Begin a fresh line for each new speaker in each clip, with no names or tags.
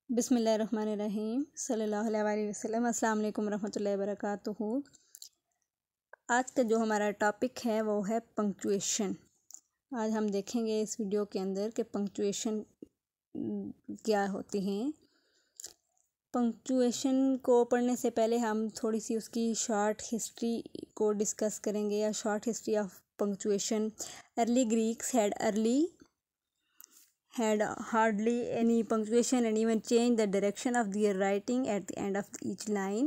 बिस्मिल्लाहिर्रहमानिर्रहीम सल्लल्लाहु अलैहि वसल्लम अस्सलाम वालेकुम रहमतुल्लाहि व बरकातुहू। आज का जो हमारा टॉपिक है वो है पंक्चुएशन। आज हम देखेंगे इस वीडियो के अंदर कि पंक्चुएशन क्या होती हैं। पंक्चुएशन को पढ़ने से पहले हम थोड़ी सी उसकी शॉर्ट हिस्ट्री को डिस्कस करेंगे या short history of punctuation. Early Greeks had hardly any punctuation and even changed the direction of their writing at the end of each line.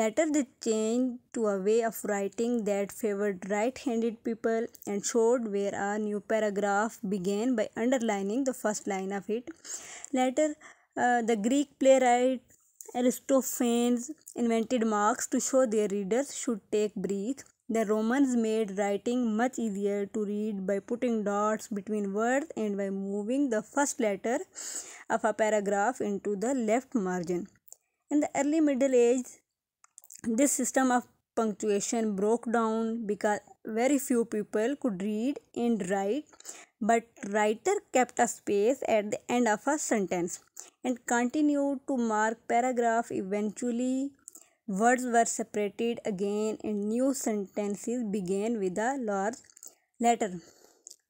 Later they changed to a way of writing that favored right-handed people and showed where a new paragraph began by underlining the first line of it. Later the Greek playwright Aristophanes invented marks to show their readers should take breath. The Romans made writing much easier to read by putting dots between words and by moving the first letter of a paragraph into the left margin. In the early Middle Age, this system of punctuation broke down because very few people could read and write, but writer kept a space at the end of a sentence and continued to mark paragraph. Eventually, words were separated again and new sentences began with a large letter.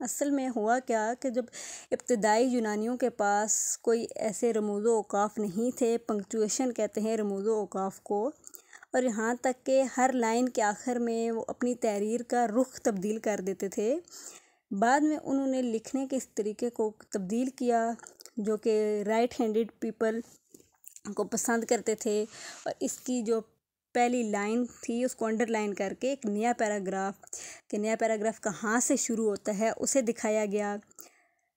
असल में हुआ क्या कि जब इब्तदाई यूनानियों के पास कोई ऐसे रमूज़ो औकाफ नहीं थे, पंक्चुएशन कहते हैं रमूज़ो औकाफ को, और यहाँ तक कि हर लाइन के आखिर में वो अपनी तहरीर का रुख तब्दील कर देते थे। बाद में उन्होंने लिखने के इस तरीके को तब्दील किया जो कि राइट हैंडेड पीपल को पसंद करते थे, और इसकी जो पहली लाइन थी उसको अंडरलाइन करके एक नया पैराग्राफ कहाँ से शुरू होता है उसे दिखाया गया।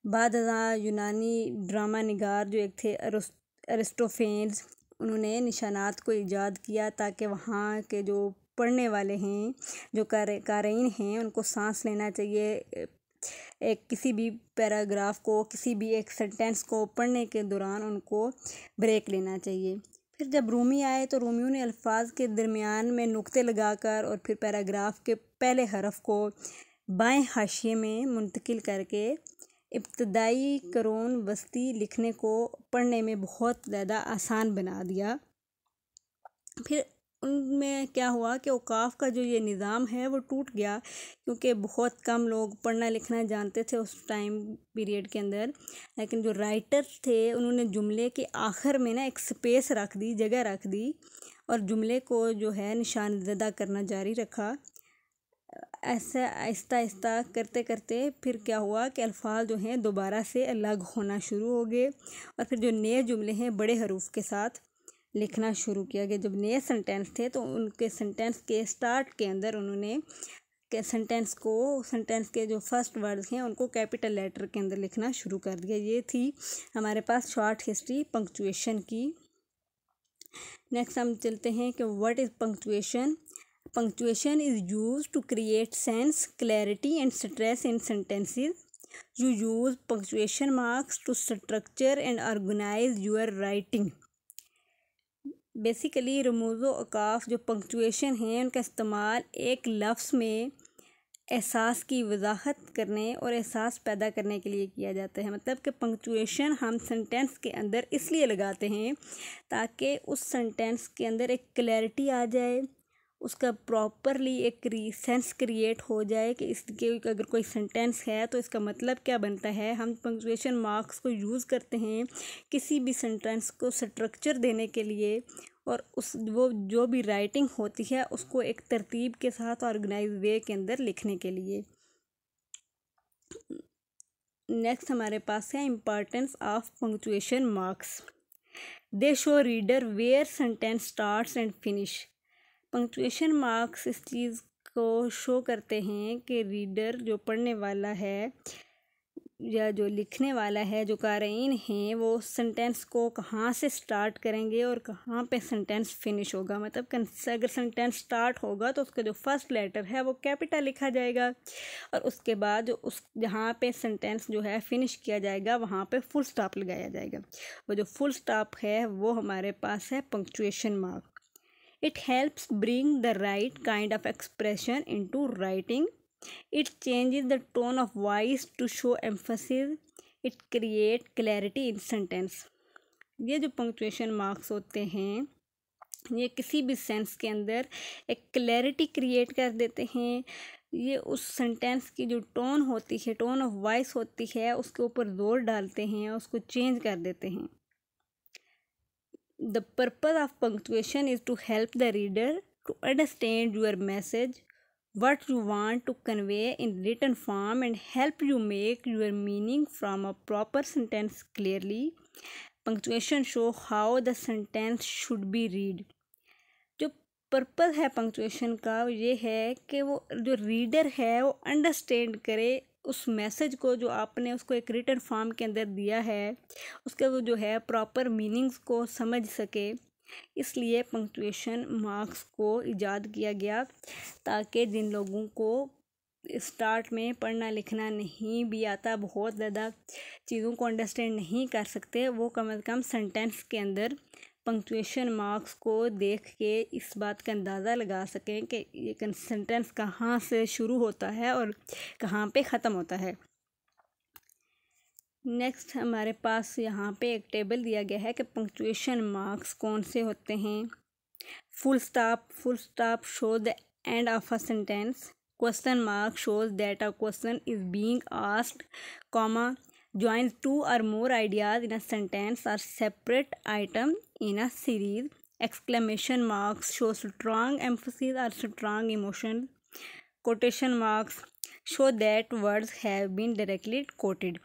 बाद यूनानी ड्रामा निगार जो एक थे अरिस्टोफेन्स, उन्होंने निशानात को ईजाद किया ताकि वहाँ के जो पढ़ने वाले हैं, जो क़ारीन हैं, उनको सांस लेना चाहिए। एक किसी भी पैराग्राफ को, किसी भी एक सेंटेंस को पढ़ने के दौरान उनको ब्रेक लेना चाहिए। फिर जब रूमी आए तो रूमियों ने अल्फाज के दरमियान में नुक्ते लगाकर और फिर पैराग्राफ के पहले हरफ को बाएं हाशिए में मुंतकिल करके इब्तदाई करोन वस्ती लिखने को पढ़ने में बहुत ज़्यादा आसान बना दिया। फिर उनमें क्या हुआ कि औकाफ का जो ये निज़ाम है वो टूट गया, क्योंकि बहुत कम लोग पढ़ना लिखना जानते थे उस टाइम पीरियड के अंदर। लेकिन जो राइटर्स थे उन्होंने जुमले के आखिर में ना एक स्पेस रख दी, जगह रख दी, और जुमले को जो है निशान ज़दा करना जारी रखा। ऐसा आहिस्ता आहिस्ता करते करते फिर क्या हुआ कि अल्फाज जो हैं दोबारा से अलग होना शुरू हो गए, और फिर जो नए जुमले हैं बड़े हरूफ के साथ लिखना शुरू किया गया। जब नए सेंटेंस थे तो उनके सेंटेंस के स्टार्ट के अंदर उन्होंने सेंटेंस के जो फर्स्ट वर्ड्स हैं उनको कैपिटल लेटर के अंदर लिखना शुरू कर दिया। ये थी हमारे पास शॉर्ट हिस्ट्री पंक्चुएशन की। नेक्स्ट हम चलते हैं कि what is punctuation. Punctuation is used to create sense, clarity and stress in sentences. You use punctuation marks to structure and organize your writing. Basically रमूज़ो औकाफ जो पंक्चुएशन हैं उनका इस्तेमाल एक लफ्ज़ में एहसास की वजाहत करने और एहसास पैदा करने के लिए किया जाता है। मतलब कि पंक्चुएशन हम सेंटेंस के अंदर इसलिए लगाते हैं ताकि उस सेंटेंस के अंदर एक क्लैरिटी आ जाए, उसका प्रॉपरली एक सेंस क्रिएट हो जाए कि इसके अगर कोई सेंटेंस है तो इसका मतलब क्या बनता है। हम पंक्चुएशन मार्क्स को यूज़ करते हैं किसी भी सेंटेंस को स्ट्रक्चर देने के लिए, और वो जो भी राइटिंग होती है उसको एक तरतीब के साथ ऑर्गेनाइज वे के अंदर लिखने के लिए। नेक्स्ट हमारे पास है importance of punctuation marks. They show reader where sentence starts and finish. Punctuation marks इस चीज़ को शो करते हैं कि रीडर जो पढ़ने वाला है या जो लिखने वाला है, जो क़ारीन हैं, वो सेंटेंस को कहाँ से स्टार्ट करेंगे और कहाँ पे सेंटेंस फिनिश होगा। मतलब अगर सेंटेंस स्टार्ट होगा तो उसका जो फर्स्ट लेटर है वो कैपिटल लिखा जाएगा, और उसके बाद जो जहाँ पे सेंटेंस जो है फिनिश किया जाएगा वहाँ पे फुल स्टॉप लगाया जाएगा। वो जो फुल स्टॉप है वो हमारे पास है punctuation mark. It helps bring the right kind of expression into writing. It changes the tone of voice to show emphasis. It creates clarity in sentence. ये जो पंक्चुएशन मार्क्स होते हैं ये किसी भी सेंस के अंदर एक क्लैरिटी क्रिएट कर देते हैं। ये उस सेंटेंस की जो टोन होती है, टोन ऑफ वॉइस होती है, उसके ऊपर जोर डालते हैं, उसको चेंज कर देते हैं। The purpose of punctuation is to help the reader to understand your message, what you want to convey in written form, and help you make your meaning from a proper sentence clearly. Punctuation show how the sentence should be read. जो purpose है punctuation का ये है कि वो जो reader है वो अंडरस्टैंड करे उस मैसेज को जो आपने उसको एक रिटन फॉर्म के अंदर दिया है, उसके वो जो है प्रॉपर मीनिंग्स को समझ सके। इसलिए पंक्चुएशन मार्क्स को ईजाद किया गया ताकि जिन लोगों को स्टार्ट में पढ़ना लिखना नहीं भी आता, बहुत ज़्यादा चीज़ों को अंडरस्टैंड नहीं कर सकते, वो कम से कम सेंटेंस के अंदर पंक्चुएशन मार्क्स को देख के इस बात का अंदाज़ा लगा सकें कि ये सेंटेंस कहाँ से शुरू होता है और कहाँ पे ख़त्म होता है। नेक्स्ट हमारे पास यहाँ पे एक टेबल दिया गया है कि पंक्चुएशन मार्क्स कौन से होते हैं। Full stop show the end of a sentence. Question mark shows that a question is being asked, comma joins two or more ideas in a sentence or separate item in a series. Exclamation marks show strong emphasis or strong emotion. Quotation marks show that words have been directly quoted.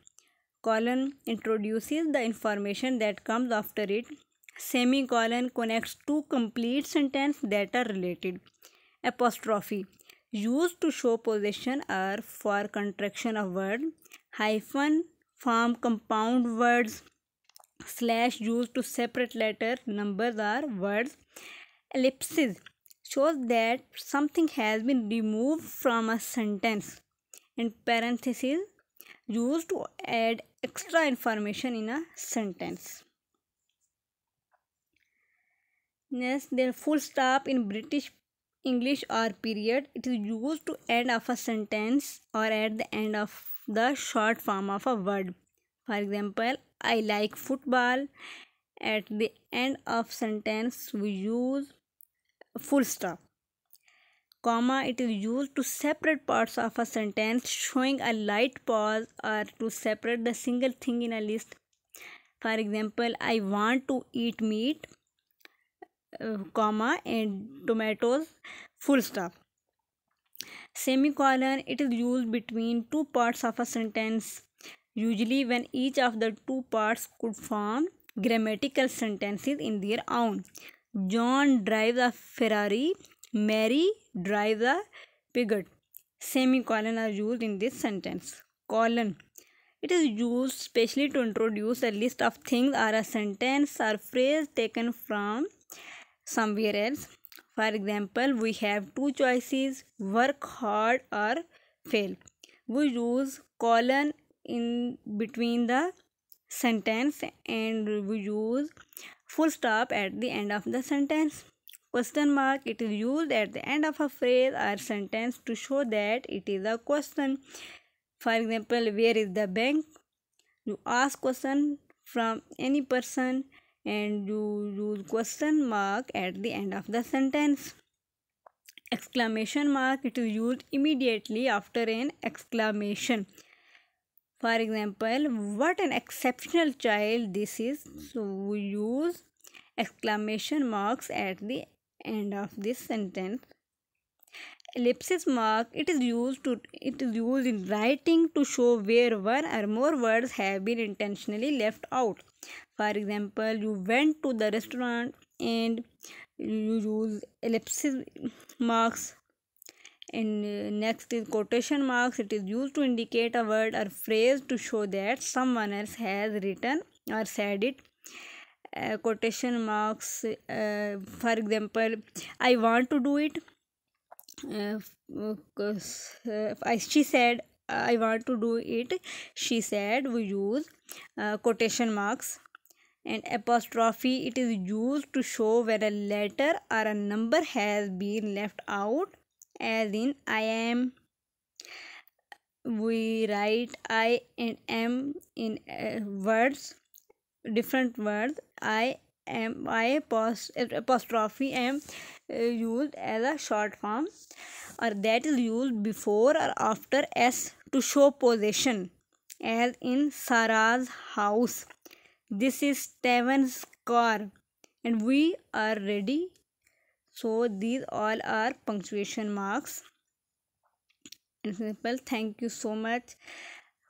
Colon introduces the information that comes after it. Semicolon connects two complete sentences that are related. Apostrophe used to show possession or for contraction of word. Hyphen form compound words. Slash used to separate letter, numbers or words. Ellipsis shows that something has been removed from a sentence. And parentheses used to add extra information in a sentence. Next, the full stop in British English or period. It is used to end of a sentence or at the end of the short form of a word. For example, I like football. At the end of sentence, we use full stop. Comma, it is used to separate parts of a sentence, showing a light pause or to separate the single thing in a list. For example, I want to eat meat, comma, and tomatoes, full stop. Semicolon, it is used between two parts of a sentence, usually when each of the two parts could form grammatical sentences in their own. John drives a Ferrari, Mary drives a Peugeot. Semicolon are used in this sentence. Colon, it is used specially to introduce a list of things or a sentence or phrase taken from somewhere else. For example, we have two choices, work hard or fail. We use colon in between the sentence and we use full stop at the end of the sentence. Question mark, it is used at the end of a phrase or sentence to show that it is a question. For example, where is the bank? You ask question from any person and you use question mark at the end of the sentence. Exclamation mark, it is used immediately after an exclamation. For example, what an exceptional child this is. So we use exclamation marks at the end of this sentence. Ellipsis mark, it is used in writing to show where one or more words have been intentionally left out. For example, you went to the restaurant and you use ellipsis marks. And next is quotation marks. It is used to indicate a word or phrase to show that someone else has written or said it. Quotation marks, for example, I want to do it. She said, I want to do it. She said. We use quotation marks. And apostrophe, it is used to show where a letter or a number has been left out, as in I am. We write I and am in words different words, I apostrophe am used as a short form, or that is used before or after s to show possession, as in Sarah's house. This is Steven's car, and we are ready. So these all are punctuation marks. And simple. Thank you so much.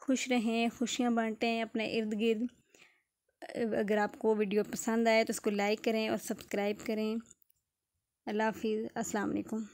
खुश रहें, खुशियाँ बांटें अपने इर्द गिर्द। अगर आपको video पसंद आए तो इसको लाइक करें और सब्सक्राइब करें। अल्लाह हाफिज़, अस्सलाम वालेकुम।